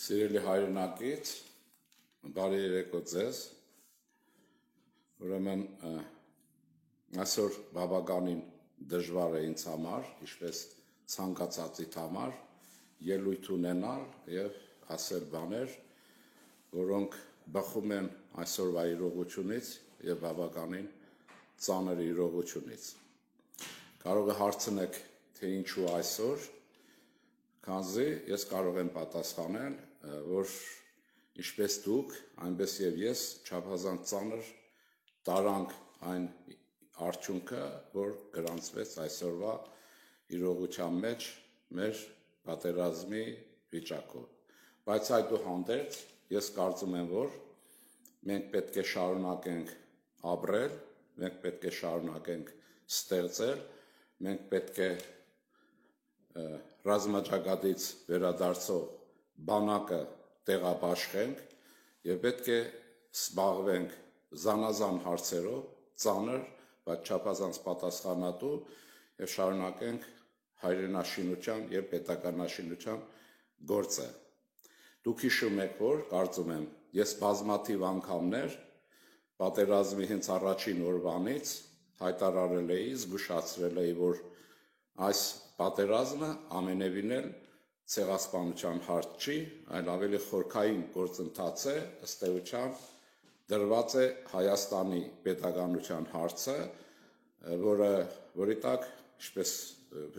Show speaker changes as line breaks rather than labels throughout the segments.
Սիրելի հայրենակից, բարի երեկո ձեզ, ուրեմն այսօր բավականին դժվար է ինձ համար, ինչպես ցանկացածիդ համար, ելույթ ունենալ և ասել բաներ, որոնք բխում են այսօրվա իրողությունից և բավականին ծանր իրողությունից։ Կարող է հարցնեք, թե ինչու այսօր, քանզի ես կարող եմ պատասխանել, որ ինչպես դուք, այնպես և ես չափազանց ծանր տարանք այն արդյունքը, որ գրանցվեց այսօրվա իրողության մեջ մեր պատերազմի վիճակով։ Բայց այդուհանդերձ ես կարծում եմ, որ մենք պետք է շարունակենք ապրել, մենք պետք է շարունակենք ստեղծել, մենք պետք է ռազմաճակատից վերադարձող բանակը տեղաբաշխենք և պետք է զբաղվենք զանազան հարցերով, ծանր, բայց չափազանց պատասխանատու և շարունակենք հայրենաշինության և պետականաշինության գործը։ Դուք հիշում եք, որ կարծում եմ, ես բազմաթիվ անգամներ պատերազմի հենց առաջին օրվանից հայտարարել էի, զգուշացրել էի, որ այս պատերազմը ամենևին էլ ցեղասպանության հարց չի, այլ ավելի խորքային գործընթաց է, ըստ էության դրված է Հայաստանի պետականության հարցը, որի տակ, ինչպես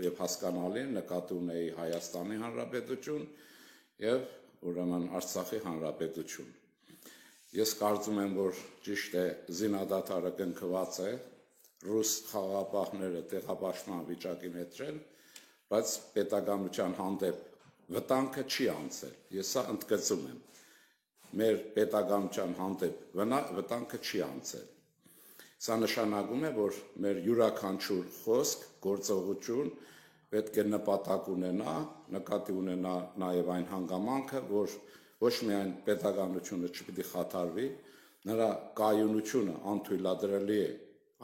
և հասկանալի է, նկատի ունեի Հայաստանի Հանրապետություն և ուրեմն Արցախի Հանրապետություն։ Ես կարծում եմ, որ ճիշտ է, զինադադարը կնքված է, ռուս խաղաղապահները տեղաբաշխման վիճակի մեջ են, բայց պետականության հանդեպ վտանգը չի անցել, ես սա ընդգծում եմ, մեր պետականության հանդեպ վտանգը չի անցել։ Սա նշանակում է, որ մեր յուրաքանչյուր խոսք, գործողություն պետք է նպատակ ունենա, նկատի ունենա նաև այն հանգամանքը, որ ոչ միայն պետականությունը չպիտի խաթարվի, նրա կայունությունը անթույլատրելի է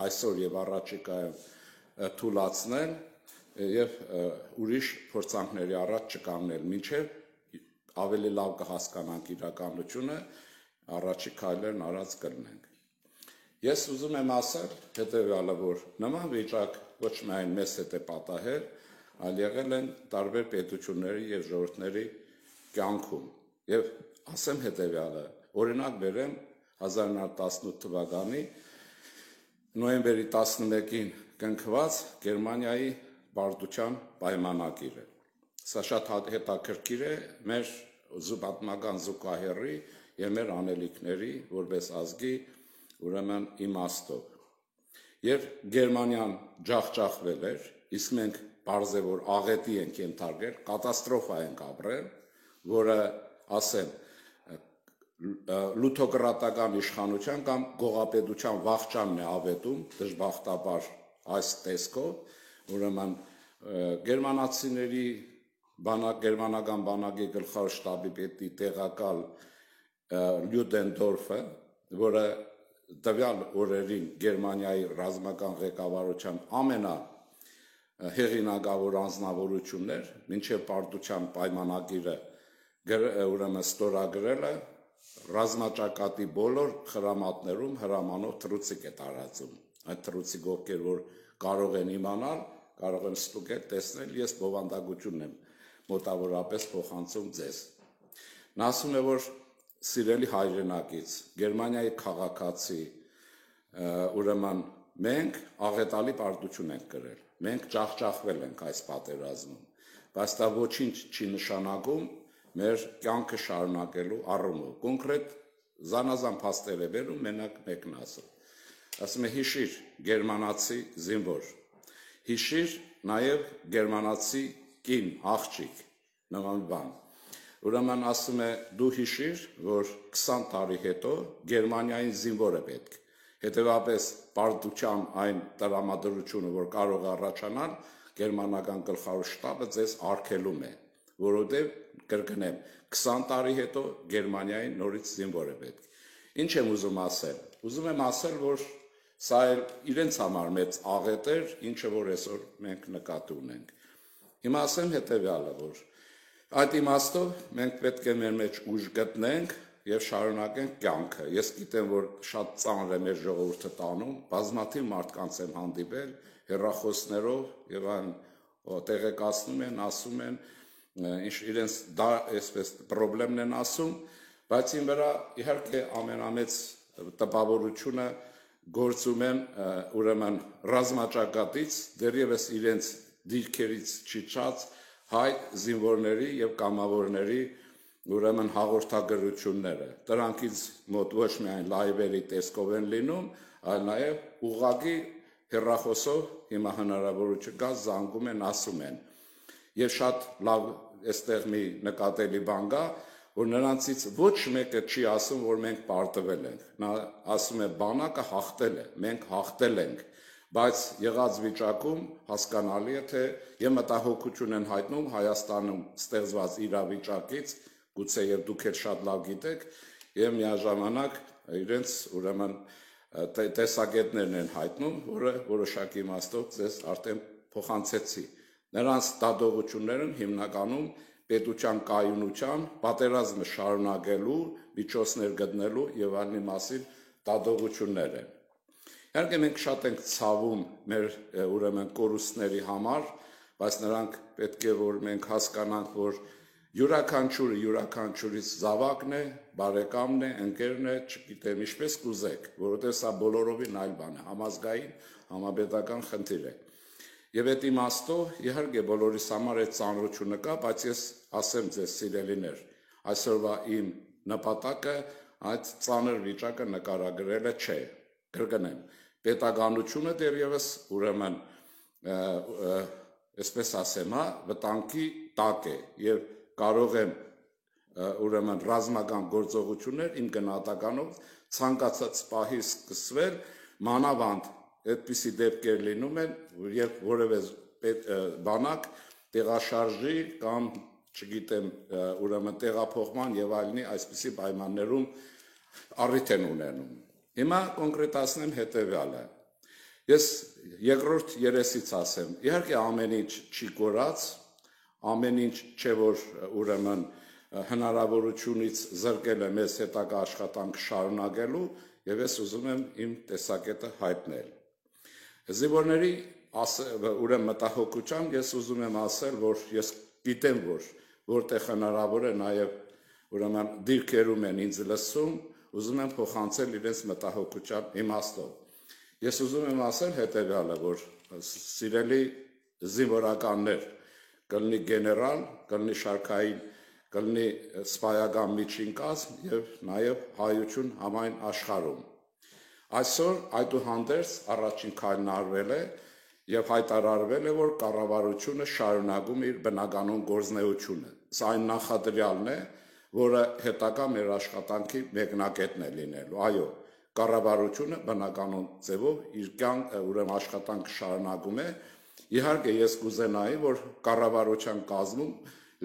այսօր և առաջիկայում թուլացնել և ուրիշ փորձանքների առաջ չկանգնել, մինչև ավելի լավ կհասկանանք իրականությունը, առաջի քայլերն արած կլինենք։ Ես ուզում եմ ասել հետևյալը, որ նման վիճակ ոչ միայն մեզ հետ է պատահել, այլ եղել են տարբեր պետությունների և ժողովուրդների կյանքում։ Եվ ասեմ հետևյալը, օրինակ բերեմ 1918 թվականի նոյեմբերի 11-ին կնքված Գերմանիայի պարտության պայմանագիրը։ Սա շատ հետաքրքիր է մեր պատմական զուգահեռի և մեր անելիքների որպես ազգի ուրեմն իմաստով։ Երբ Գերմանիան ջախջախվել էր, իսկ մենք պարզ է, որ աղետի ենք ենթարկել, կատաստրոֆա ենք ապրել, որը ասեմ լութոկրատական իշխանության կամ գողապետության վախճանն է ավետում, դժբախտաբար այս տեսքով, ուրեմն գերմանացիների գերմանական բանակի գլխավոր շտաբի պետի տեղակալ Լյուդենդորֆը, որը տվյալ օրերին Գերմանիայի ռազմական ղեկավարության ամենահեղինակավոր անձնավորությունն էր, մինչև պարտության պայմանագիրը ուրեմն ստորագրելը ռազմաճակատի բոլոր խրամատներում հրամանով թռուցիկ է տարածում։ Այդ թռուցիկ ովքեր որ կարող են իմանալ, կարող են ստուգել, տեսնել, ես բովանդակությունն եմ մոտավորապես փոխանցում ձեզ։ Նա ասում է, որ սիրելի հայրենակից, Գերմանիայի քաղաքացի, ուրեմն մենք աղետալի պարտություն ենք կրել, մենք ջախջախվել ենք այս պատերազմում, բայց դա ոչինչ չի նշանակում մեր կյանքը շարունակելու առումով։ Կոնկրետ զանազան փաստեր է բերում, մենակ մեկն ասում։ Ասում է հիշիր գերմանացի զինվոր, հիշիր նաև գերմանացի կին, աղջիկ, նման բան։ Ուրեմն ասում է դու հիշիր, որ 20 տարի հետո Գերմանիային զինվոր է պետք։ Հետևաբար պարտության այն տրամադրությունը, որ կարող է առաջանալ, գերմանական գլխավոր շտաբը ձեզ արգելում է, որովհետև կրկնեմ, 20 տարի հետո Գերմանիային նորից զինվոր է պետք։ Ինչ եմ ուզում ասել։ Ուզում եմ ասել, որ սա էլ իրենց համար մեծ աղետ էր, ինչը որ այսօր մենք նկատի ունենք։ Հիմա ասեմ հետևյալը, որ Այդ իմաստով մենք պետք է մեր մեջ ուժ գտնենք եւ շարունակենք կյանքը։ Ես գիտեմ, որ շատ ծանր է մեր ժողովուրդը տանում, բազմաթիվ մարդկանց եմ հանդիպել հեռախոսներով եւ այն տեղեկացնում են, ասում են, ինչ իրենց դա այսպես խնդիրներն են ասում, բայց ին վրա իհարկե ամենամեծ տպավորությունը գործում են ուրեմն ռազմաճակատից, դեռևս իրենց դիրքերից չիջած հայ զինվորների եւ կամավորների ուրեմն հաղորդագրությունները։ Դրանքից մոտ ոչ միայն լայվերի տեսքով են լինում, այլ նաեւ ուղղակի հեռախոսով հիմա հնարավորություն կա զանգում են, ասում են։ Եվ շատ լավ այստեղ մի նկատելի բան կա, որ նրանցից ոչ մեկը չի ասում, որ մենք պարտվել ենք։ Նա ասում է բանակը հաղթել է, մենք հաղթել ենք, բայց եղած վիճակում հասկանալի է, թե եւ մտահոգություն են հայտնում Հայաստանում ստեղծված իրավիճակից, գուցե եւ դուք էլ շատ լավ գիտեք, եւ միաժամանակ իրենց ուրեմն տեսակետներն են հայտնում, որը որոշակի իմաստով ձեզ արդեն փոխանցեցի։ Նրանց դատողություններն հիմնականում պետության կայունության, պատերազմը շարունակելու, միջոցներ գտնելու եւ այլնի մասին դատողություններ են։ Իհարկե մենք շատ ենք ցավում մեր ուրեմն կորուստների համար, բայց նրանք պետք է որ մենք հասկանանք, որ յուրաքանչյուրը յուրաքանչյուրից զավակն է, բարեկամն է, ընկերն է, չգիտեմ ինչպես կուզեք, որովհետեւ սա բոլորովին այլ բան է, համազգային, համապետական խնդիր է։ Եվ այդ իմաստով իհարկե բոլորիս համար այդ ծանրությունը կա, բայց ես ասեմ ձեզ սիրելիներ, այսօրվա իմ նպատակը այդ ծանր վիճակը նկարագրելը չէ, կրկնեմ, պետականությունը դեռևս ուրեմն այսպես ասեմ, վտանգի տակ է եւ կարող եմ ուրեմն ռազմական գործողություններ իմ գնահատականով ցանկացած պահի սկսվել, մանավանդ այդպիսի դեպքեր լինում են, երբ որևէ բանակ տեղաշարժի կամ, չգիտեմ, ուրեմն տեղափոխման եւ այլնի այսպիսի պայմաններում առիթ են ունենում։ Հիմա կոնկրետացնեմ հետեւյալը։ Ես երկրորդ երեսից ասեմ, իհարկե ամեն ինչ չի կորած, ամեն ինչ չէ որ ուրեմն հնարավորությունից զրկել է մեզ հետագա աշխատանք շարունակելու եւ ես ուզում եմ իմ տեսակետը հայտնել։ Զինվորների ուրեմն մտահոգությամբ ես ուզում եմ ասել, որ ես գիտեմ, որ որտեղ հնարավոր է նաեւ ուրեմն դիրքերում են ինձ լսում, ուզում եմ փոխանցել իրենց մտահոգության իմաստով։ Ես ուզում եմ ասել հետեւյալը, որ սիրելի զինվորականներ, կլինի գեներալ, կլինի շարքային, կլինի սպայական միջին կազմ եւ նաեւ հայություն համայն աշխարհում։ Այսօր այդուհանդերձ առաջին քայլն արվել է եւ հայտարարվել է, որ կառավարությունը շարունակում է իր բնականոն գործունեությունը։ Սա այն նախադրյալն է, որը հետագա մեր աշխատանքի մեկնակետն է լինելու։ Այո, կառավարությունը բնականոն ձևով իր կյանք ուրեմն աշխատանք շարունակում է։ Իհարկե ես կուզենայի, որ կառավարության կազմում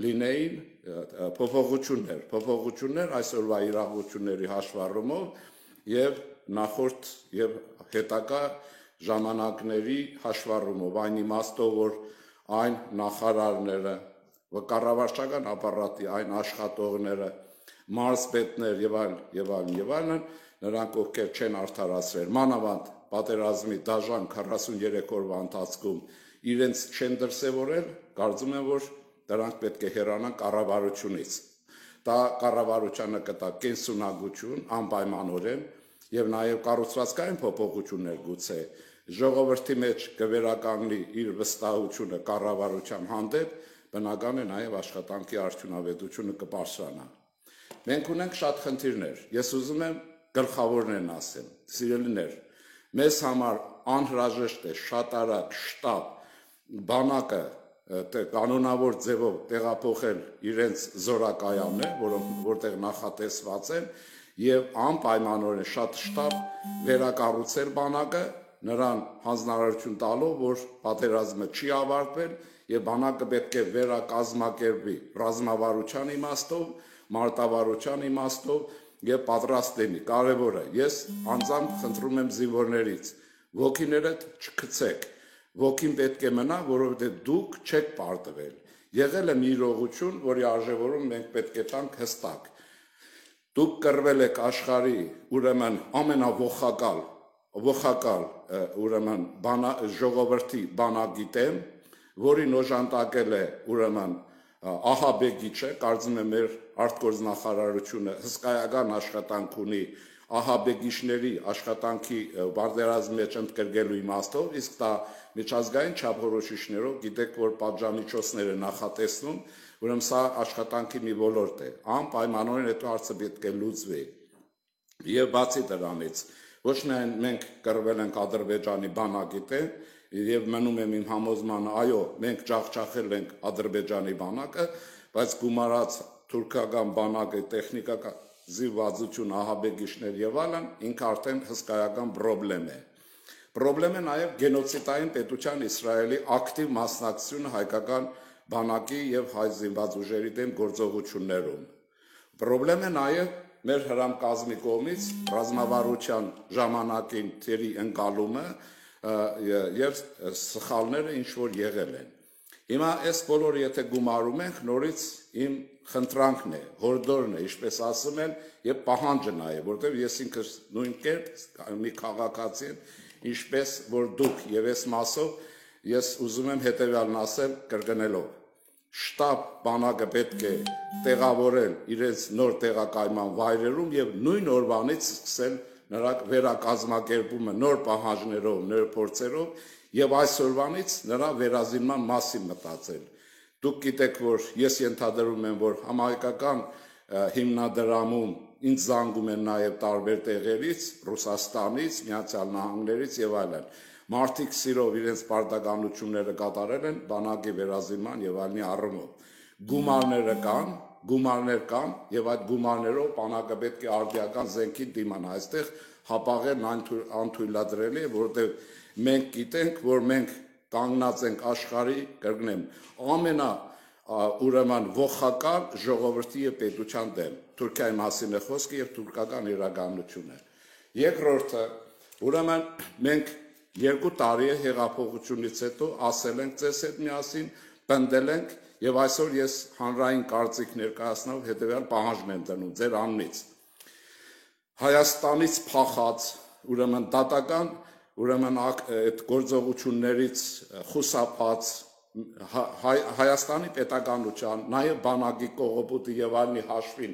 լինեին փոփոխություններ այսօրվա իրավունքների հաշվառումով եւ նախորդ եւ հետագա ժամանակների հաշվառումով, այն իմաստով, որ այն նախարարները, կառավարչական ապարատի այն աշխատողները, մարզպետներ եւ այլն, նրանք ովքեր չեն արդարացրել, մանավանդ պատերազմի դաժան 43 օրվա ընթացքում իրենց չեն դրսևորել, կարծում եմ, որ դրանք պետք է հեռանան կառավարությունից։ Դա կառավարությանը կտա կենսունակություն, անպայմանորեն, եւ նաեւ կառուցվածքային փոփոխություններ գուցե ժողովրդի մեջ կվերականգնի իր վստահությունը կառավարության հանդեպ, բնական է նաեւ աշխատանքի արդյունավետությունը կբարձրանա։ Մենք ունենք շատ խնդիրներ։ Ես ուզում եմ գլխավորներն ասեմ, սիրելիներ, մեզ համար անհրաժեշտ է շատ արագ շտաբ բանակը կանոնավոր ձևով տեղափոխել իրենց զորակայաններ, որտեղ նախատեսված են, եւ անպայմանորեն շատ շտաբ վերակառուցել բանակը, նրան հանձնարարություն տալով, որ պատերազմը չի ավարտվել եւ բանակը պետք է վերակազմակերպվի ռազմավարության իմաստով, մարտավարության իմաստով եւ պատրաստ լինի։ Կարևորը ես անձամբ խնդրում եմ զինվորներից, ոգիներդ չգցեք, ոգին պետք է մնա, որովհետեւ դուք չեք պարտվել եղել է մի իրողություն, որի արժևորում մենք պետք է տանք հստակ։ Դուք կռվել եք աշխարհի ուրեմն ամենաողակալ ուրեմն ժողովրդի բանագիտեն, որին օժանդակել է ուրեմն ահաբեկիչը, կարծում եմ մեր արտգործնախարարությունը հսկայական աշխատանք ունի ահաբեկիչների աշխատանքի բարդերազմի մեջ ընդգրկելու իմաստով, իսկ դա միջազգային չափորոշիչներով գիտեք, որ պատժամիջոցներ է նախատեսնում, ուրեմն սա աշխատանքի մի ոլորտ է, անպայմանորեն այդ հարցը պետք է լուծվի։ Եվ բացի դրանից, ոչ միայն մենք կռվել ենք Ադրբեջանի բանակիտեն, եւ մնում եմ իմ համոզմանը, այո, մենք ջախջախել ենք Ադրբեջանի բանակը, բայց գումարած թուրքական բանակը տեխնիկական զինվածություն, ահաբեկիչներ եւ այլն, ինքը արդեն հսկայական խնդրեմ է։ Խնդրեմ է նաեւ գենոցիդային պետության Իսրայելի ակտիվ մասնակցությունը հայկական բանակի եւ հայ զինված ուժերի դեմ գործողություններում։ Խնդրեմ է նաեւ մեր հրամկազմի կողմից ռազմավարության ժամանակին թերի ընկալումը եւ սխալները ինչ որ եղել են։ Հիմա այս բոլորը եթե գումարում ենք, նորից իմ խնդրանքն է, հորդորն է, ինչպես ասում են, եւ պահանջը նաեւ, որտեղ ես ինքս նույն կերպ մի քաղաքացի եմ, ինչպես որ դուք եւ այս մասով ես ուզում եմ հետեւյալն ասել կրկնելով։ Շտաբ բանակը պետք է տեղավորել իրենց նոր տեղակայման վայրերում եւ նույն օրվանից սկսել նրա վերակազմակերպումը նոր պահանջներով, նոր փորձերով եւ այսօրվանից նրա վերազինման մասին մտածել։ Դուք գիտեք, որ ես ենթադրում եմ, որ համահայկական հիմնադրամում ինձ զանգում են նաեւ տարբեր տեղերից, Ռուսաստանից, Միացյալ Նահանգներից եւ այլն։ Մարդիկ սիրով իրենց պարտականությունները կատարել են բանակի վերազինման եւ այլնի առումով։ Գումարներ կան եւ այդ գումարներով բանակը պետք է արդիական զենքի դիմանա։ Այստեղ հապաղեն անթույլատրելի է, որտեղ մենք գիտենք, որ մենք կանգնած ենք աշխարհի, կրկնեմ, ուրեմն ողակալ ժողովրդի եւ պետության դեմ։ Թուրքիայի մասին է խոսքը եւ թուրքական իրականությունը։ Երկրորդը, ուրեմն մենք 2 տարի է հեղափոխությունից հետո ասել ենք ձեզ հետ միասին, պնդել ենք եւ այսօր ես հանրային կարծիք ներկայացնելով հետեւյալ պահանջն եմ դնում ձեր անունից։ Հայաստանից փախած, ուրեմն դատական, ուրեմն այդ գործողություններից խուսափած Հայաստանի պետականության, նաեւ բանակի կողոպուտի եւ այլնի հաշվին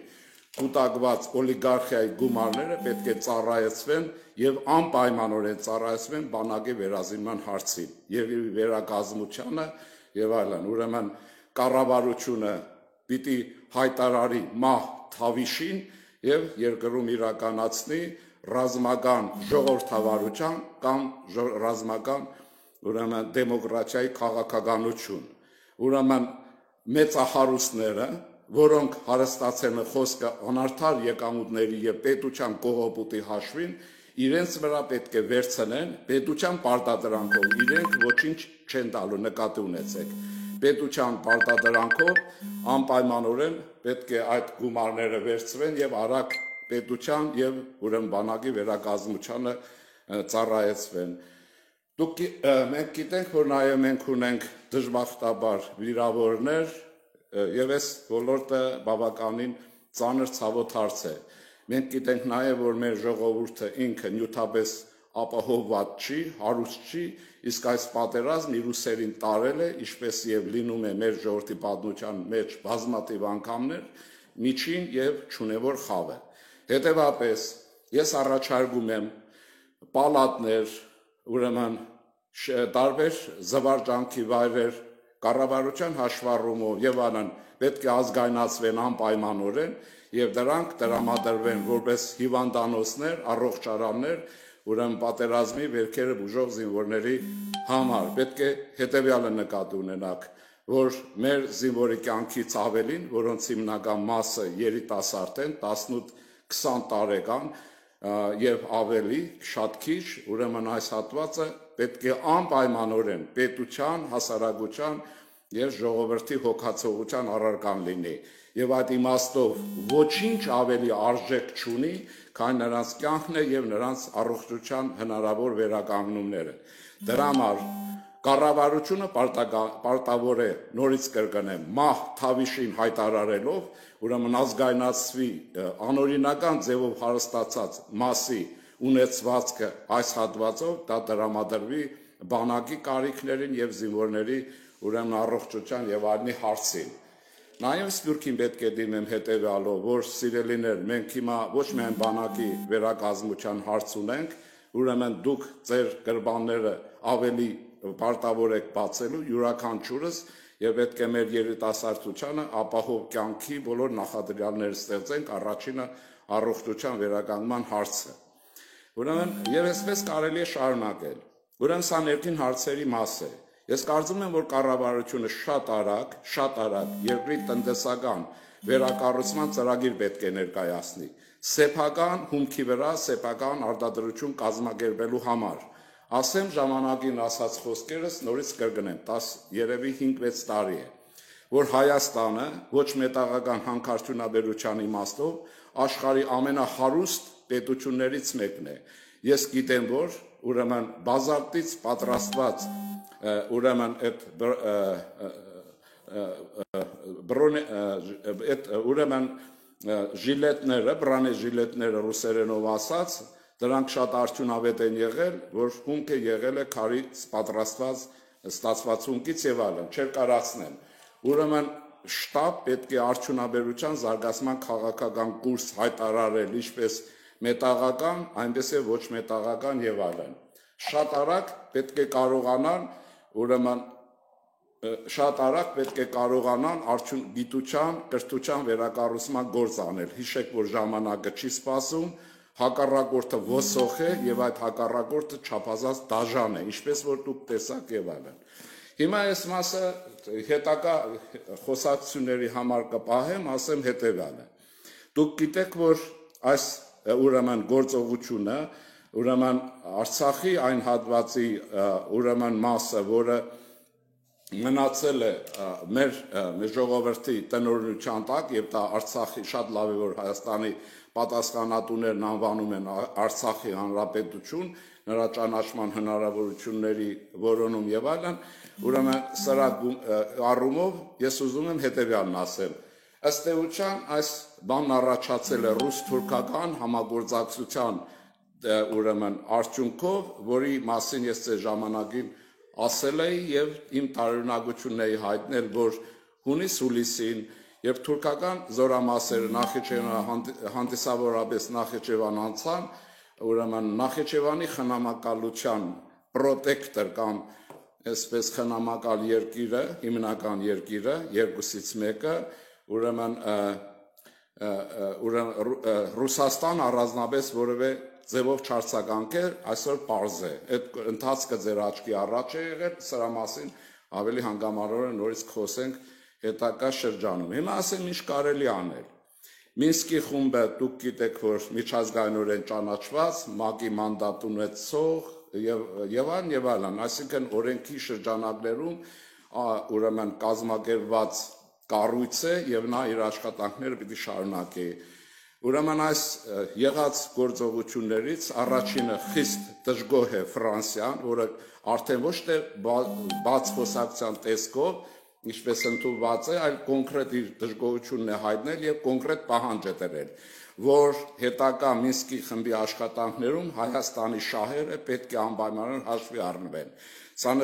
կուտակված օլիգարխիայի գումարները պետք է ծառայեցվեն եւ անպայմանորեն ծառայեցվեն բանակի վերազինման հարցին եւ վերակազմությանը եւ այլն։ Ուրեմն կառավարությունը պիտի հայտարարի մահ թավիշին եւ երկրում իրականացնի ռազմական ժողովրդավարության կամ ռազմական ուրեմն դեմոկրատիայի քաղաքականություն։ Ուրեմն մեծահարուստները, որոնք հարստացել են խոսքը անարդար եկամուտների եւ պետության կողոպուտի հաշվին, իրենց վրա պետք է վերցնեն պետության պարտադրանքով, իրենք ոչինչ չեն տալու, նկատի ունեցեք։ Պետության պարտադրանքով անպայմանորեն պետք է այդ գումարները վերցվեն եւ արագ պետության եւ ուրեմն բանակի վերակազմությանը ծառայեցվեն։ Մենք գիտենք, որ նաեւ մենք ունենք դժբախտաբար վիրավորներ եւ այս ոլորտը բավականին ծանր ցավոտ հարց է։ Մենք գիտենք նաեւ, որ մեր ժողովուրդը ինքը նյութապես ապահովված չի, հարուստ չի, իսկ այս պատերազմն իր ուսերին տարել է, ինչպես եւ լինում է մեր ժողովրդի պատմության մեջ բազմաթիվ անգամներ, միջին եւ չունևոր խավը։ Հետևաբար ես առաջարկում եմ պալատներ, ուրեմն տարբեր զվարճանքի վայրեր կառավարության հաշվառումով եւ այլն պետք է ազգայնացվեն անպայմանորեն եւ դրանք տրամադրվեն որպես հիվանդանոցներ, առողջարաններ, ուրեմն պատերազմի վերքերը բուժող զինվորների համար։ Պետք է հետեւյալը նկատի ունենաք, որ մեր զինվորի կյանքից ավելին, որոնց հիմնական մասը երիտասարդ են, 18-20 տարեկան եւ ավելի, շատ քիչ, ուրեմն այս հատվածը պետք է անպայմանորեն պետության, հասարակության եւ ժողովրդի հոգացողության առարկան լինի եւ այդ իմաստով ոչինչ ավելի արժեք չունի, քան նրանց կյանքն է եւ նրանց առողջության հնարավոր վերականգնումները։ Դրա համար կառավարությունը պարտավոր է նորից կրկնեմ մահ թավիշին հայտարարելով ուրեմն ազգայնացվի անօրինական ձևով հարստացած մասի ունեցվածքը այս հատվածով դա տրամադրվի բանակի կարիքներին եւ զինվորների ուրեմն առողջության եւ այլնի հարցին Նաև Սփյուռքին պետք է դիմեմ հետևյալով, որ սիրելիներ, մենք հիմա ոչ միայն բանակի վերակազմության հարց ունենք, ուրեմն դուք ձեր գրբանները ավելի պարտավոր եք բացելու յուրաքանչյուրս եւ պետք է մեր երիտասարդությանը ապահով կյանքի բոլոր նախադրյալները ստեղծենք, առաջինը առողջության վերականգնման հարցը։ Ուրեմն եւ այսպես կարելի է շարունակել։ Ուրեմն սա ներքին հարցերի մաս է։ Ես կարծում եմ, որ կառավարությունը շատ արագ երկրի տնտեսական վերակառուցման ծրագիր պետք է ներկայացնի։ Սեփական հումքի վրա սեփական արտադրություն կազմակերպելու համար։ Ասեմ ժամանակին ասած խոսքերս նորից կրկնեմ, երևի 5-6 տարի է, որ Հայաստանը ոչ մետաղական հանքարդյունաբերության իմաստով աշխարհի ամենահարուստ պետություններից մեկն է։ Ես գիտեմ, որ ուրեմն բազալտից պատրաստված ուրեմն ժիլետները, բրանեժիլետները ռուսերենով ասած, դրանք շատ արդյունավետ են եղել, որ հումքը եղել է քարից պատրաստված ստացված հումքից եւ այլն, չէր կարացնեմ։ Ուրեմն շտապ պետք է արդյունաբերության զարգացման քաղաքական կուրս հայտարարել, ինչպես մետաղական, այնպես եւ ոչ մետաղական եւ այլն։ Շատ արագ պետք է կարողանան ուրեմն շատ արագ պետք է կարողանան գիտության, կրթության վերակառուցման գործ անել։ Հիշեք, որ ժամանակը չի սպասում, հակառակորդը ոսոխ է եւ այդ հակառակորդը չափազանց դաժան է, ինչպես որ դուք տեսաք եւ այլն։ Հիմա այս մասը հետագա խոսակցությունների համար կպահեմ, ասեմ հետեւյալը։ Դուք գիտեք, որ այս ուրեմն գործողությունը ուրեմն Արցախի այն հատվածի ուրեմն մասը, որը մնացել է մեր ժողովրդի տնօրինության տակ եւ դա Արցախի շատ լավ է, որ Հայաստանի պատասխանատուներն անվանում են Արցախի հանրապետություն, նրա ճանաչման հնարավորությունների որոնում եւ այլն, ուրեմն սրա առումով ես ուզում եմ հետեւյալն ասել։ Ըստ էության այս բանն առաջացել է ռուս-թուրքական համագործակցության ուրեմն արդյունքով, որի մասին ես ձեր ժամանակին ասել էի եւ իմ տարօրինակությունն էի հայտնել, որ հունիս-հուլիսին, երբ թուրքական զորամասերը հանդիսավորապես Նախիջևան անցան, ուրեմն Նախիջևանի խնամակալության պրոտեկտոր կամ այսպես խնամակալ երկիրը, հիմնական երկիրը, երկուսից մեկը, ուրեմն Ռուսաստան առանձնապես որևէ ձևով չարձագանքել, այսօր պարզ է։ Այդ ընթացքը ձեր աչքի առաջ է եղել, սրա մասին ավելի հանգամանորեն նորից խոսենք հետագա շրջանում։ Հիմա ասեմ ինչ կարելի անել։ Մինսկի խումբը դուք գիտեք, որ միջազգայինորեն ճանաչված, ՄԱԿ-ի մանդատ ունեցող եւ այլն, այսինքն օրենքի շրջանակներում ուրեմն կազմակերպված կառույց է եւ նա իր աշխատանքները պիտի շարունակի։ Ուրեմն այս եղած գործողություններից առաջինը խիստ դժգոհ է Ֆրանսիան, որը արդեն ոչ թե բաց խոսակցության տեսքով, ինչպես ընդունված է, այլ կոնկրետ իր դժգոհությունն է հայտնել եւ կոնկրետ պահանջ է դրել, որ հետագա Մինսկի խմբի աշխատանքներում Հայաստանի շահերը պետք է անպայմանորեն հաշվի առնվեն։ Սա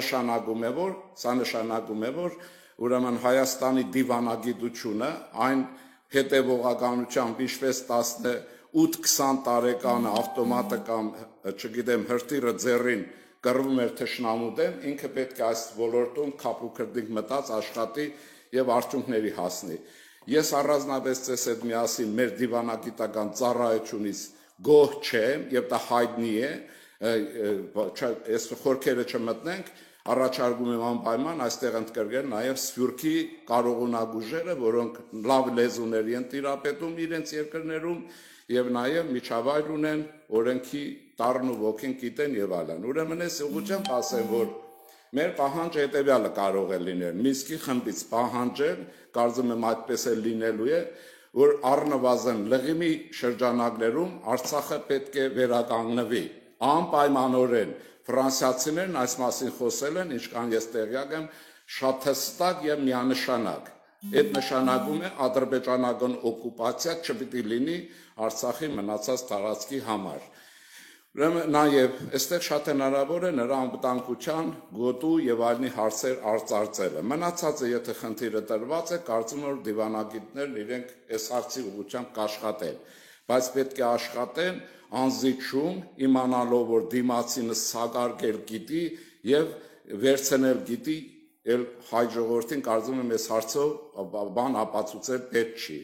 նշանակում է, որ ուրեմն Հայաստանի դիվանագիտությունը այն հետևողականությամբ ինչպես 18-20 տարեկանը ավտոմատը կամ չգիտեմ հրթիռը ձեռին կռվում էր թշնամու դեմ, ինքը պետք է այս ոլորտում քափուկրտիկ մտած աշխատի եւ արդյունքների հասնի։ Ես առանձնապես ցես հետ միասին մեր դիվանագիտական ծառայությունից գոհ չեմ եւ դա հայտնի է, այս խորքերը չմտնենք, առաջարկում եմ անպայման այստեղ ընդգրկել նաև Սփյուռքի կարողունագույժերը, որոնք լավ լեզուների են տիրապետում իրենց երկրներում եւ նաև միջավայր ունեն, օրենքի տառն ու ոգին գիտեն եւ այլն։ Ուրեմն այս ուղղությամբ ասեմ, որ մեր պահանջը հետեւյալը կարող է լինել։ Մինսկի խմբից պահանջել, կարծում եմ այդպես էլ լինելու է, որ առնվազն լղիմի շրջանակներում Արցախը պետք է վերականգնվի անպայմանորեն, ֆրանսիացիներն այս մասին խոսել են, ինչքան ես տեղյակ եմ, շատ հստակ եւ միանշանակ։ Այդ նշանակում է ադրբեջանական օկուպացիա չպիտի լինի Արցախի մնացած տարածքի համար։ Ուրեմն նաև այստեղ շատ հնարավոր է նրա անվտանգության, գոտու եւ այլնի հարցեր արծարծելը։ Մնացածը, եթե խնդիրը տրված է, կարծում եմ, որ դիվանագիտներն իրենք այս հարցի ուղղությամբ կաշխատեն, բայց պետք է աշխատեն անզիջում, իմանալով, որ դիմացինը սագարկել գիտի եւ վերցնել գիտի, էլ հայ ժողովրդին կարծում եմ այս հարցով բան ապացուցել պետք չի։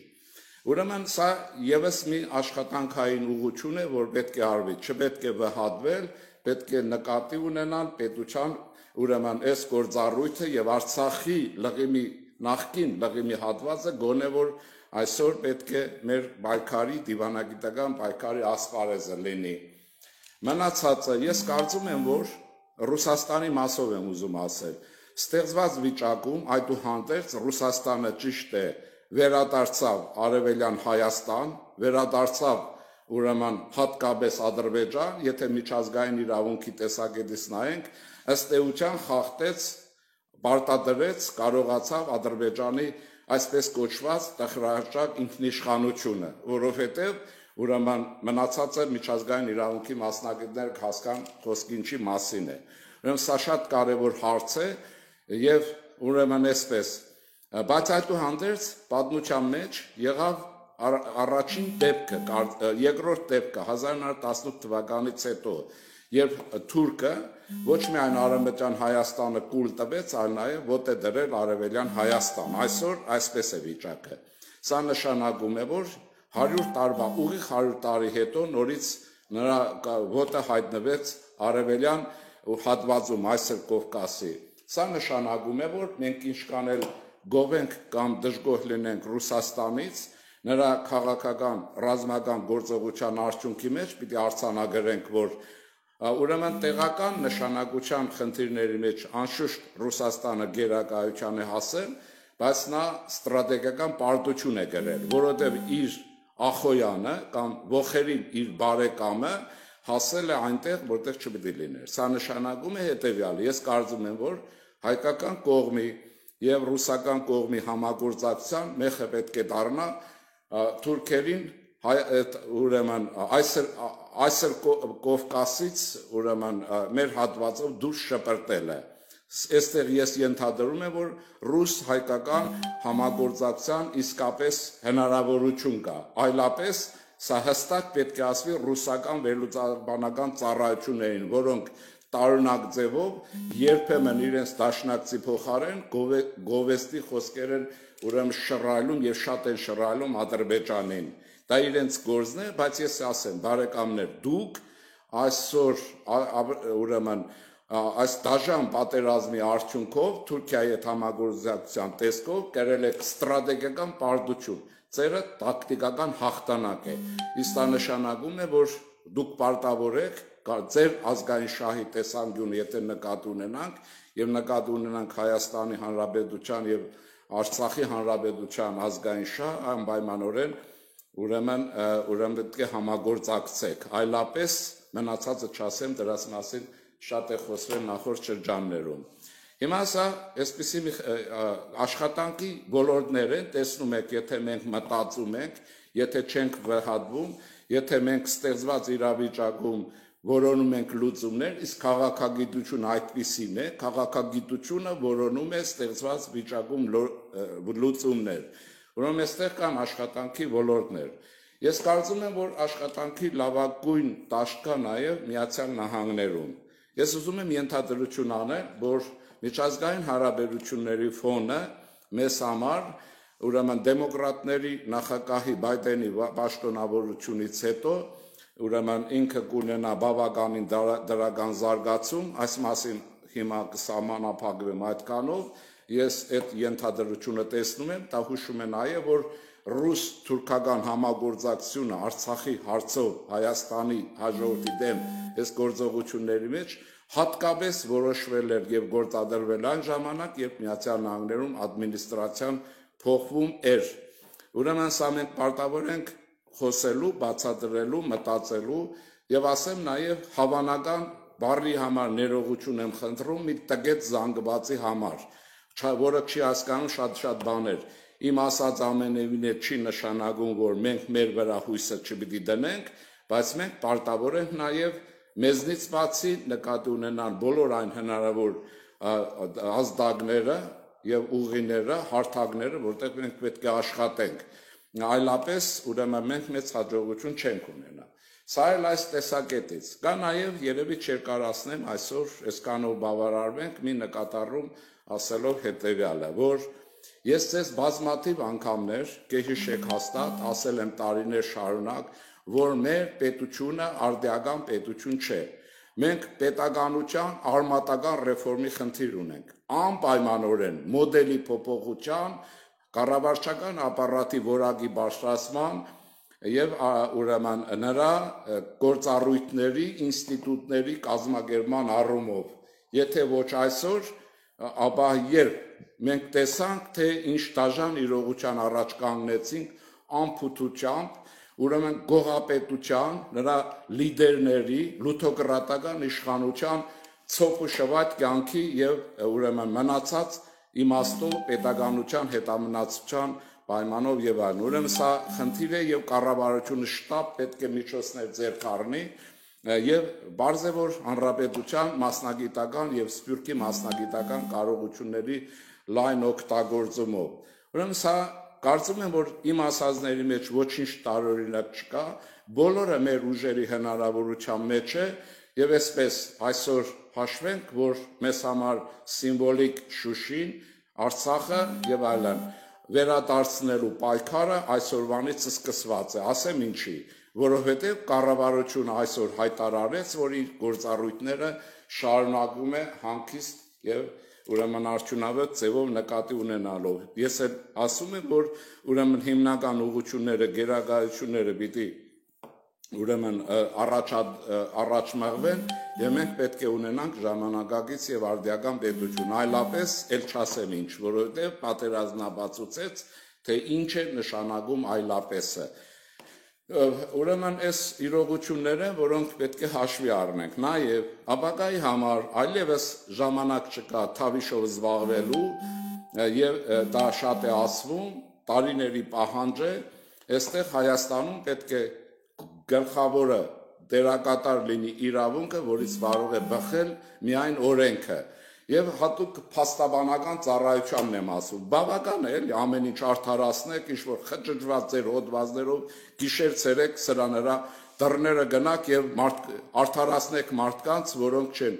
Ուրեմն սա եւս մի աշխատանքային ուղղություն է, որ պետք է արվի, չպետք է վհատվել, պետք է նկատի ունենալ պետության ուրեմն այս գործառույթը եւ Արցախի լղիմի նախկին լղիմի հատվածը գոնե որ այսօր պետք է մեր պայքարի դիվանագիտական պայքարի ասպարեզը լինի։ Մնացածը ես կարծում եմ, որ Ռուսաստանի մասով եմ ուզում ասել, ստեղծված վիճակում այդուհանդերձ Ռուսաստանը ճիշտ է վերադարձավ Արևելյան Հայաստան, վերադարձավ ուրեմն հատկապես Ադրբեջան, եթե միջազգային իրավունքի տեսակետից նայենք, ըստ էության խախտեց, պարտադրեց, կարողացավ Ադրբեջանի այսպես կոչված տխրահարճակ ինքնիշխանությունը, որովհետև ուրեմն մնացածը միջազգային իրավունքի մասնագետներ հասկան խոսքը ինչի մասին է։ Ուրեմն սա շատ կարևոր հարց է եւ ուրեմն այսպես Բայց այդուհանդերձ պատմության մեջ եղավ առաջին դեպքը, երկրորդ դեպքը 1918 թվականից հետո, երբ թուրքը ոչ միայն Արևմտյան Հայաստանը կուլ տվեց, այլ նաև ոտե դրել Արևելյան Հայաստան։ Այսօր այսպես է վիճակը։ Սա նշանակում է, որ 100 տարվա, ուղիղ 100 տարի հետո նորից նրա ոտը հայտնվեց Արևելյան հատվածում, այսօր Կովկասի։ Սա նշանակում է, որ մենք ինչքան էլ գովենք կամ դժգոհ լինենք Ռուսաստանից, նրա քաղաքական ռազմական գործողության արդյունքի մեջ պիտի արձանագրենք, որ ուրեմն տեղական նշանակության խնդիրների մեջ անշուշտ Ռուսաստանը գերակայության է հասել, բայց նա ստրատեգիական պարտություն է գրել, որովհետև իր ախոյանը կամ ողերին իր բարեկամը հասել է այնտեղ, որտեղ չպիտի լիներ։ Սա նշանակում է հետևյալը. ես կարծում եմ, որ հայկական կողմի եւ ռուսական կողմի համագործակցության մեխը պետք է դառնա թուրքերին ուրեմն այսօր Կովկասից ուրեմն մեր հատվածով դուրս շպրտելը։ Այստեղ ես ենթադրում եմ, որ ռուս-հայկական համագործակցության իսկապես հնարավորություն կա, այլապես սա հստակ պետք է ասվի ռուսական վերլուծաբանական ծառայություններին, որոնք տարօրինակ ձևով երբեմն իրենց դաշնակցի փոխարեն գովեստի խոսքեր են ուրեմն շռայլում եւ շատ են շռայլում Ադրբեջանին։ Դա իրենց գործն է, բայց ես ասեմ, բարեկամներ, դուք այսօր ուրեմն այս դաժան պատերազմի արդյունքով Թուրքիայի հետ համագործակցության տեսքով կրել եք ստրատեգիական պարտություն, ձերը տակտիկական հաղթանակ է։ Իսկ դա նշանակում է, որ դուք պարտավոր եք ձեր ազգային շահի տեսանկյունը, եթե նկատի ունենանք եւ նկատի ունենանք Հայաստանի Հանրապետության եւ Արցախի Հանրապետության ազգային շահ, անպայմանորեն ուրեմն պետք է համագործակցեք, այլապես մնացածը չասեմ, դրանց մասին շատ է խոսվել նախորդ շրջաններում։ Հիմա սա այսպիսի մի աշխատանքի ոլորտներ են, տեսնում եք, եթե մենք մտածում ենք, եթե չենք վհատվում, եթե մենք ստեղծված իրավիճակում որոնում ենք լուծումներ, իսկ քաղաքագիտությունը այդպիսին է, քաղաքագիտությունը որոնում է ստեղծված վիճակում լուծումներ։ Ուրեմն այստեղ կան աշխատանքի ոլորտներ։ Ես կարծում եմ, որ աշխատանքի լավագույն դաշտ կա նաև Միացյալ Նահանգներում։ Ես ուզում եմ ենթադրություն անել, որ միջազգային հարաբերությունների ֆոնը մեզ համար ուրեմն դեմոկրատների նախագահի Բայդենի պաշտոնավորությունից հետո ուրեմն ինքը կունենա բավականին դրական զարգացում, այս մասին հիմա կսահմանափակվեմ այդքանով, ես այդ ենթադրությունը տեսնում եմ, դա հուշում է նաև, որ ռուս-թուրքական համագործակցությունը Արցախի հարցով Հայաստանի հաջորդի դեմ այս գործողությունների մեջ հատկապես որոշվել էր եւ գործադրվել այն ժամանակ, երբ Միացյալ Նահանգներում ադմինիստրացիան փոխվում էր։ Ուրեմն սա մենք պարտավոր ենք խոսելու, բացատրելու, մտածելու եւ ասեմ նաեւ հավանական բառի համար ներողություն եմ խնդրում մի տգետ զանգվածի համար, որը չի հասկանում շատ բաներ։ Իմ ասած ամենևին չի նշանակում, որ մենք մեր վրա հույսը չպիտի դնենք, բայց մենք պարտավոր ենք նաև մեզնից բացի նկատի ունենալ բոլոր այն հնարավոր ազդագները եւ ուղիները, հարթակները, որտեղ մենք պետք է աշխատենք։ Այլապես ուրեմն մենք մեծ հաջողություն չենք ունենա։ Սա էլ այս տեսակետից։ Կա նաև երևի չերկարացնեմ այսօր այսքանով բավարարվենք մի նկատառում ասելով հետեւյալը, որ ես ձեզ բազմաթիվ անգամներ կհիշեք հաստատ, ասել եմ տարիներ շարունակ, որ մեր պետությունը արդիական պետություն չէ։ Մենք պետականության արմատական ռեֆորմի խնդիր ունենք։ Անպայմանորեն մոդելի փոփոխության, կառավարչական ապարատի որակի բարձրացման եւ ուրեմն նրա գործառույթների, ինստիտուտների կազմակերպման առումով։ Եթե ոչ այսօր, ապա երբ մենք տեսանք, թե ինչ դաժան իրողության առաջ կանգնեցինք անփութությամբ, ուրեմն գողապետության, նրա լիդերների, լութոկրատական իշխանության ցոփ ու շվայտ կյանքի եւ ուրեմն մնացած իմաստով պետականության հետամնացության պայմանով եւ այլն։ Ուրեմն սա խնդիր է եւ կառավարությունը շտապ պետք է միջոցներ ձեռք առնի եւ բարձ է որ հանրապետության մասնագիտական եւ սփյուռքի մասնագիտական կարողությունների լայն օգտագործումով։ Ուրեմն սա կարծում եմ, որ իմ ասածների մեջ ոչինչ տարօրինակ չկա, բոլորը մեր ուժերի հնարավորության մեջ է եւ այսպես այսօր հաշվենք, որ մեզ համար սիմվոլիկ Շուշին, Արցախը եւ այլն վերադարձնելու պայքարը այսօրվանից սկսված է, ասեմ ինչի, որովհետեւ կառավարությունը այսօր հայտարարեց, որ իր գործառույթները շարունակում է հանգիստ եւ ուրեմն արդյունավետ ձևով նկատի ունենալով։ Ես էլ ասում եմ, որ ուրեմն հիմնական ուղղությունները, գերագայությունները պիտի ուրեմն առաջ մղվեն եւ մենք պետք է ունենանք ժամանակակից եւ արդիական պետություն, այլապես էլ չասեմ ինչ, որովհետեւ պատերազմնաբացուցեց, թե ինչ է նշանակում այլապեսը։ Ուրեմն այս իրողությունները, որոնք պետք է հաշվի առնենք, նաև ապագայի համար այլևս ժամանակ չկա թավիշով զբաղվելու եւ դա շատ է ասվում, տարիների պահանջ է, այստեղ Հայաստանում պետք է գլխավորը դերակատար լինի իրավունքը, որից կարող է բխել միայն օրենքը։ Եվ հատուկ փաստաբանական ծառայությանն եմ ասում, բավական է էլի ամեն ինչ արդարացնեք, ինչ-որ խճճված ձեր հոդվածներով գիշեր ցերեկ սրա նրա դռները գնաք եւ արդարացնեք մարդկանց, որոնք չեն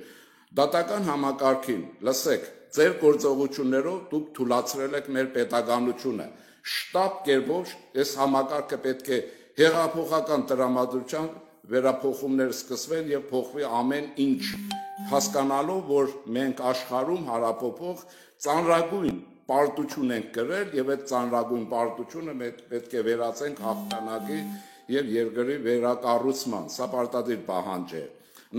դատական համակարգին, լսեք, ձեր գործողություններով դուք թույլատրել եք մեր պետականությունը, շտապ կերպով այս համակարգը պետք է հեղափոխական տրամադրության վերափոխումներ սկսվեն եւ փոխվի ամեն ինչ, հասկանալով, որ մենք աշխարհում հարապոփող ծանրագույն պարտություն ենք կրել եւ այդ ծանրագույն պարտությունը պետք է վերածենք հաղթանակի եւ երկրի վերակառուցման, սա պարտադիր պահանջ է։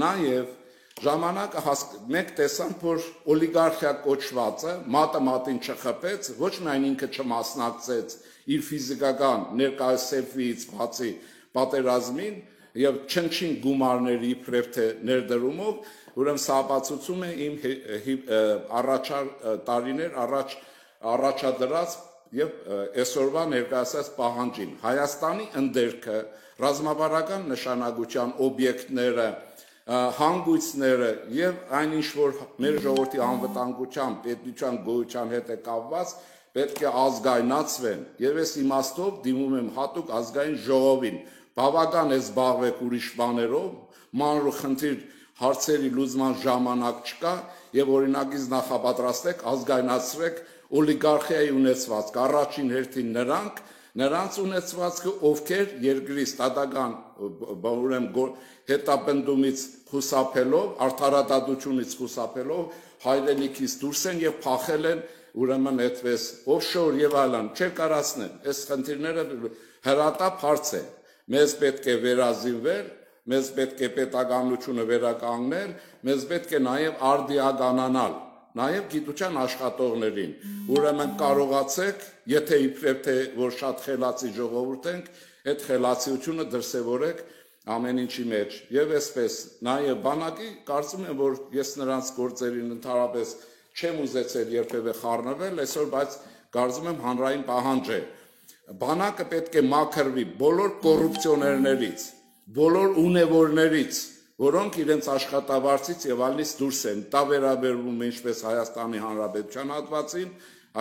Նաեւ ժամանակը մենք տեսանք, որ օլիգարխիա կոչվածը մատը մատին չխփեց, ոչ միայն ինքը չմասնակցեց իր ֆիզիկական ներկայացվից բացի պատերազմին եւ չնչին գումարների իբրև թե ներդրումով, ուրեմն սա ապացուցում է իմ տարիներ առաջ առաջադրած եւ այսօրվա ներկայացած պահանջին։ Հայաստանի ընդերքը, ռազմավարական նշանակության օբյեկտները, հանգույցները եւ այնինչ որ մեր ժողովրդի անվտանգության, պետության գոյության հետ է կապված, պետք է ազգայնացվեն եւ այս իմաստով դիմում եմ հատուկ ազգային ժողովին, բավական է զբաղվեք ուրիշ բաներով, մանրուխնդիր հարցերի լուծման ժամանակ չկա եւ օրինակից նախապատրաստեք, ազգայնացրեք օլիգարխիայի ունեցվածք, առաջին հերթին նրանց ունեցվածքը, ովքեր երկրի ստատական ուրեմն հետապնդումից խուսափելով, արդարադատությունից խուսափելով հայրենիքից դուրս են եւ փախել են ուրեմն այդպես օֆշոր եւ այլն, չերկարացնեմ, այս խնդիրները հրատապ հարց է, մեզ պետք է վերազինվել, մեզ պետք է պետականությունը վերականգնել, մեզ պետք է նաեւ արդիականանալ, նաեւ գիտության աշխատողներին, ուրեմն կարողացեք, եթե իբրև թե որ շատ խելացի ժողովուրդ ենք, այդ խելացիությունը դրսևորեք ամեն ինչի մեջ եւ այսպես նաեւ բանակի կարծում եմ որ ես նրանց գործերին ընդհանրապես չեմ ուզեցել երբևէ խառնվել այսօր բայց կարծում եմ հանրային պահանջ է բանակը պետք է մաքրվի բոլոր կոռուպցիոներներից բոլոր ունևորներից որոնք իրենց աշխատավարձից եւ այլից դուրս են դա վերաբերվում է ինչպես Հայաստանի Հանրապետության հատվածին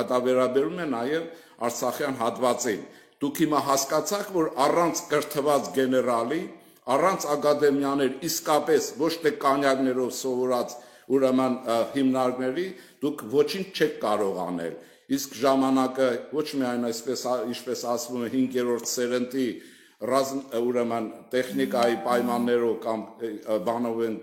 դա վերաբերում է նաեւ Արցախյան հատվածին դուք հիմա հասկացաք որ առանց կրթված գեներալի առանց ակադեմիաներ իսկապես ոչ թե կանյակներով սովորած ուրեմն հիմնարկների դուք ոչինչ չեք կարող անել իսկ ժամանակը ոչ միայն այսպես ինչպես ասվում է 5-րդ սերնդի ուրեմն տեխնիկայի պայմաններով կամ բանով են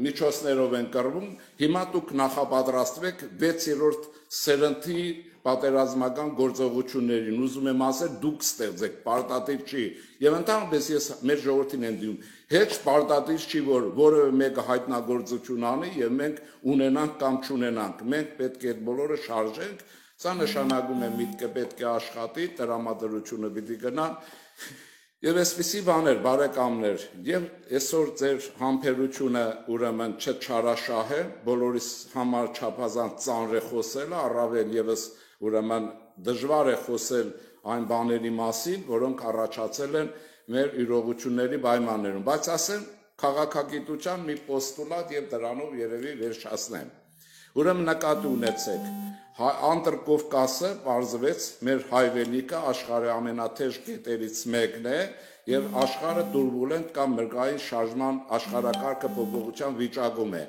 միջոցներով են կռվում հիմա դուք նախապատրաստվեք 6-րդ սերնդի պատերազմական գործողություններին ուզում եմ ասել դուք ստեղծեք պարտադիր չի եւ ընդհանրապես ես մեր ժողովրդին եմ դիմում heç պարտադիր չի որ որևէ մեկը հայտնագործություն անի եւ մենք ունենանք կամ չունենանք մենք պետք է այդ բոլորը շարժենք սա նշանակում է միտքը պետք է աշխատի տրամադրությունը պիտի գնա եւ այսպիսի բաներ բարեկամներ եւ այսօր ձեր համբերությունը ուրեմն չչարաշահ է բոլորիս համար չափազանց ծանր է խոսելը առավել եւս ուրեմն դժվար է խոսել այն բաների մասին, որոնք առաջացել են մեր իրողությունների պայմաններում, բայց ասեմ քաղաքագիտության մի պոստուլատ եւ դրանով երևի վերջացնեմ։ Ուրեմն նկատի ունեցեք, Անդրկովկասը բարձվեց մեր հայրենիքը աշխարհի ամենաթեժ գետերից մեկն է եւ աշխարհը տուրբուլենտ կամ մրգային շարժման աշխարհակարգը փոփոխության վիճակում է։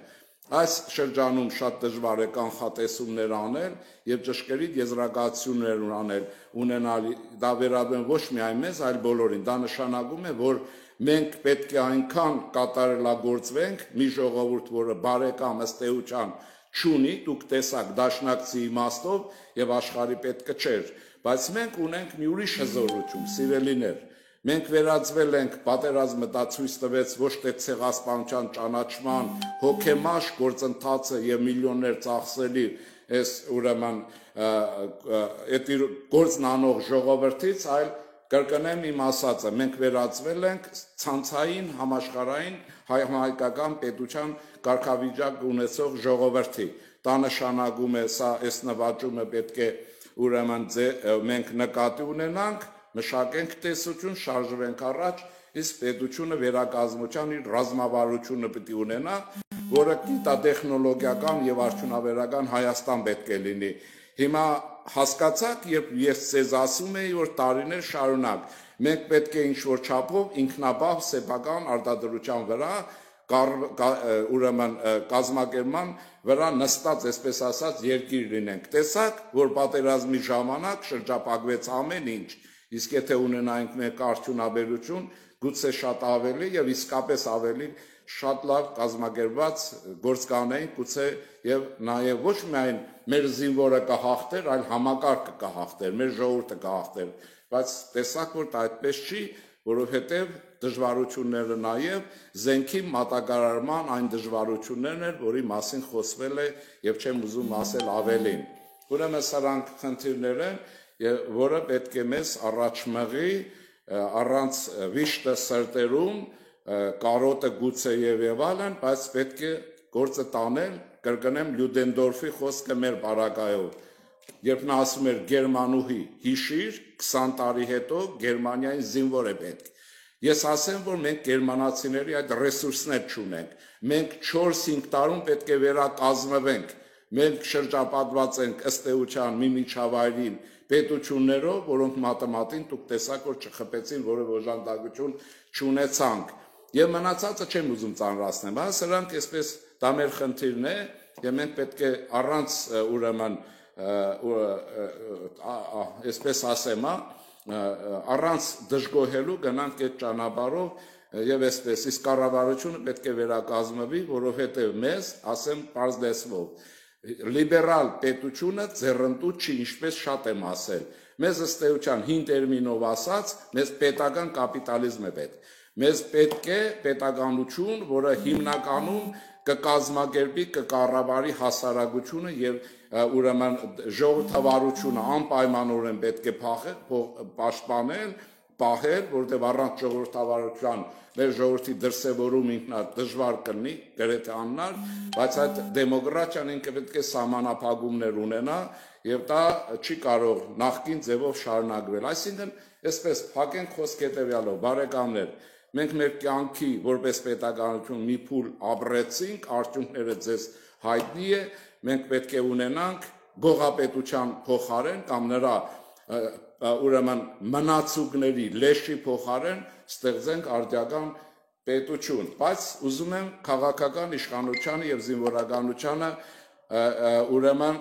Այս շրջանում շատ դժվար է կանխատեսումներ անել եւ ճշգրիտ եզրակացություններ ունենալ դա վերաբերում ոչ միայն մեզ, այլ բոլորին։ Դա նշանակում է, որ մենք պետք է այնքան կատարելագործվենք մի ժողովուրդ, որը բարեկամ ըստ էության չունի, դուք տեսաք դաշնակցի իմաստով եւ աշխարհի պետքը չէր, բայց մենք ունենք մի ուրիշ հզորություն, սիրելիներ։ Մենք վերածվել ենք պատերազմը դա ցույց տվեց ոչ թե ցեղասպանության ճանաչման հոգեմաշ գործընթացը եւ միլիոններ ծախսելի այս ուրեմն այդ գործն անող ժողովրդից, այլ կրկնեմ իմ ասածը, մենք վերածվել ենք ցանցային համաշխարհային հայկական պետության կարգավիճակ ունեցող ժողովրդի։ Դա նշանակում է սա այս նվաճումը պետք է ուրեմն մենք նկատի ունենանք մշակենք տեսություն, շարժվենք առաջ, իսկ պետությունը վերակազմության իր ռազմավարությունը պիտի ունենա, որը գիտատեխնոլոգիական եւ արդյունաբերական Հայաստան պետք է լինի։ Հիմա հասկացաք, երբ ես ցեզ ասում եի, որ տարիներ շարունակ մենք պետք է ինչ-որ չափով ինքնաբավ սեփական արտադրության վրա ուրեմն կազմակերպման վրա նստած, այսպես ասած, երկիր լինենք։ Տեսակ, որ պատերազմի ժամանակ շրջապակվեց ամեն ինչ, իսկ եթե ունենայինք մեկ արդյունաբերություն, գուցե շատ ավելի եւ իսկապես ավելի շատ լավ կազմակերպված գործ կանեինք, գուցե եւ նաեւ ոչ միայն մեր զինվորը կհաղթեր, այլ համակարգը կհաղթեր, մեր ժողովուրդը կհաղթեր, բայց տեսակ, որ դա այդպես չի, որովհետեւ դժվարությունները նաեւ զենքի մատակարարման այն դժվարություններն են, որի մասին խոսվել է եւ չեմ ուզում ասել ավելին։ Ուրեմն սրանք խնդիրներ են, որը պետք է մեզ առաջ մղի առանց վիշտը սրտերում, կարոտը գուցե եւ այլն, բայց պետք է գործը տանել, կրկնեմ Լյուդենդորֆի խոսքը մեր բարակայով։ Երբ նա ասում էր Գերմանուհի, հիշիր 20 տարի հետո Գերմանիային զինվոր է պետք։ Ես ասեմ, որ մենք գերմանացիների այդ ռեսուրսներ չունենք։ Մենք 4-5 տարում պետք է վերակազմվենք։ Մենք շրջապատված ենք ըստ էության մի միջավայրին պետություններով, որոնք մատեմատին դուք տեսաք, որ չխփեցին, որևէ օժանդակություն չունեցանք։ Եվ մնացածը չեմ ուզում ծանրացնել, բայց սրանք այսպես դա մեր խնդիրն է, եւ մենք պետք է առանց ուրեմն այսպես ասեմ, առանց դժգոհելու գնանք այդ ճանապարհով եւ այսպես իսկ կառավարությունը պետք է վերակազմվի, որովհետեւ մեզ, ասեմ պարզ լեզվով, լիբերալ պետությունը ձեռնտու չի, ինչպես շատ եմ ասել։ Մեզ ըստ էության հին տերմինով ասած, մեզ պետական կապիտալիզմ է պետք։ Մեզ պետք է պետականություն, որը հիմնականում կկազմակերպի, կկառավարի հասարակությունը եւ ուրեմն ժողովրդավարությունը անպայմանորեն պետք է պաշտպանել, պահել, որտեղ առանց ժողովրդավարության մեր ժողովրդի դրսևորում ինքնա դժվար կլինի, գրեթե անհնար, բայց այդ դեմոկրատիան ինքը պետք է սահմանափակումներ ունենա եւ դա չի կարող նախկին ձևով շարունակվել։ Այսինքն, այսպես փակենք խոսք հետեւյալով, բարեկամներ, մենք մեր կյանքի որպես պետականություն մի փուլ ապրեցինք, արդյունքները ձեզ հայտնի է, մենք պետք է ունենանք գողապետության փոխարեն կամ նրա ուրեմն մնացուկների լեշի փոխարեն ստեղծենք արդյական պետություն, բայց ուզում եմ քաղաքական իշխանությանը եւ զինվորականությանը ուրեմն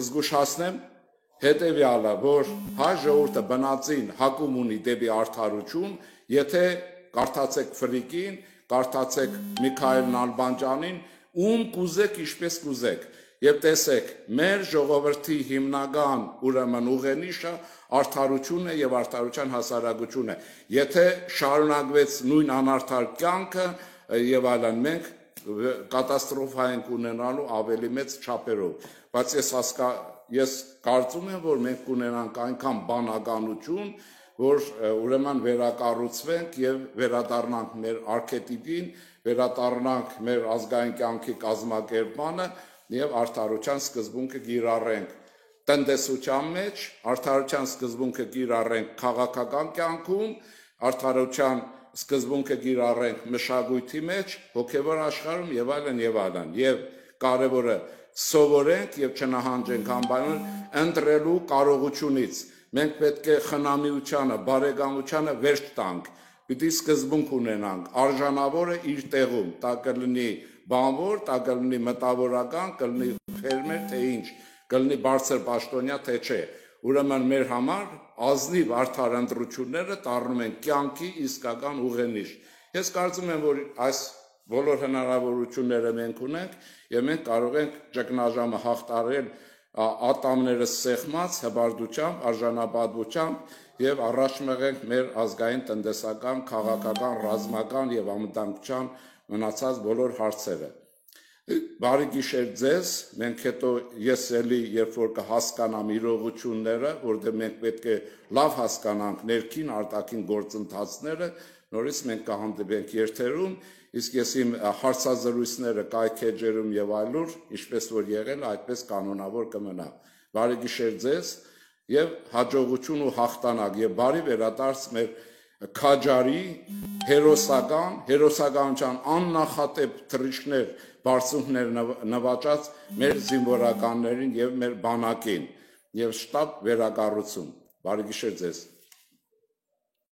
զգուշացնեմ հետեւյալը, որ հայ ժողովուրդը բնածին հակում ունի դեպի արդարություն, եթե կարդացեք Ֆրիկին, կարդացեք Միքայել Նալբանդյանին, ում կուզեք, ինչպես կուզեք, եւ տեսեք, մեր ժողովրդի հիմնական ուրեմն ուղենիշը արդարությունն է եւ արդարության հասարակությունն է։ Եթե շարունակվեց նույն անարդար կյանքը եւ այլն, մենք կատաստրոֆա ենք ունենալու ավելի մեծ չափերով, բայց ես կարծում եմ, որ մենք կունենանք այնքան բանականություն, որ ուրեմն վերակառուցվենք եւ վերադառնանք մեր արքետիպին, վերադառնանք մեր ազգային կյանքի կազմակերպմանը եւ արդարության սկզբունքը կիրառենք տնտեսության մեջ, արդարության սկզբունքը կիրառենք քաղաքական կյանքում, արդարության սկզբունքը կիրառենք մշակույթի մեջ, հոգեվոր աշխարհում եւ այլն եւ այլն։ Եվ կարևորը սովորենք եւ չնահանջենք անբարոյն ընտրելու կարողությունից։ Մենք պետք է խնամիությանը, բարեկամությանը վերջ տանք։ Պիտի սկզբունք ունենանք, արժանավորը իր տեղում, դա կլինի բանվոր, դա կլինի մտավորական, կլինի ֆերմեր, թե ինչ, կլինի բարձր պաշտոնյա, թե չէ։ Ուրեմն մեր համար ազնիվ արդար ընտրությունները դառնում են կյանքի իսկական ուղենիշ։ Ես կարծում եմ, որ այս բոլոր հնարավորությունները մենք ունենք եւ մենք կարող ենք ճգնաժամը հաղթահարել ատամները սեղմած հբարդությամբ, արժանապատվությամբ եւ առաջ մղենք մեր ազգային տնտեսական, քաղաքական, ռազմական եւ անվտանգության մնացած բոլոր հարցերը։ Բարի գիշեր ձեզ, մենք հետո ես էլի երբ որ կհասկանամ իրողությունները, որտեղ մենք պետք է լավ հասկանանք ներքին արտաքին գործընթացները, նորից մենք կհանդիպենք երթերում, իսկ ես իմ հարցազրույցները կայքեջերում եւ այլուր, ինչպես որ եղել, այդպես կանոնավոր կմնա։ Բարի գիշեր ձեզ եւ հաջողություն ու հաղթանակ եւ բարի վերադարձ մեր քաջարի հերոսականության աննախատեպ թռիչքներ, բարձունքներ նվաճած մեր զինվորականներին եւ մեր բանակին եւ շտապ վերակառուցում։ Բարի գիշեր ձեզ։